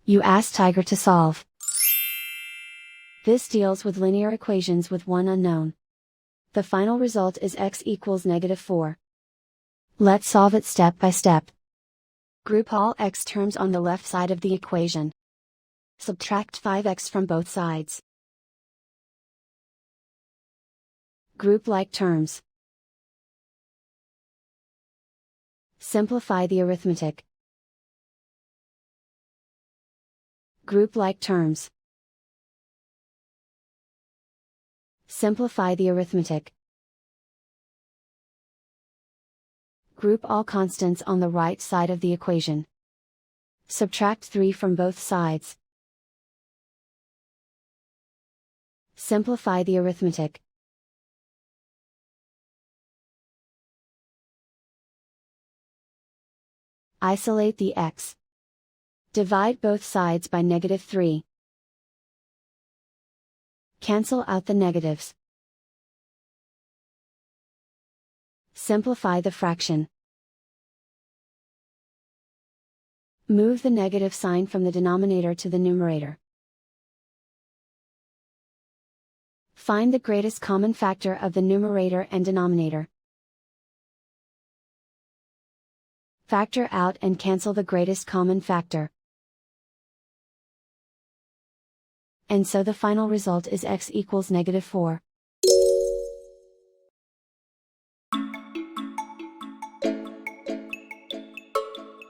You ask Tiger to solve. This deals with linear equations with one unknown. The final result is x equals -4. Let's solve it step by step. Group all x terms on the left side of the equation. Subtract 5x from both sides. Group like terms. Simplify the arithmetic. Group like terms. Simplify the arithmetic. Group all constants on the right side of the equation. Subtract 3 from both sides. Simplify the arithmetic. Isolate the x. Divide both sides by -3. Cancel out the negatives. Simplify the fraction. Move the negative sign from the denominator to the numerator. Find the greatest common factor of the numerator and denominator. Factor out and cancel the greatest common factor. And so the final result is x equals -4.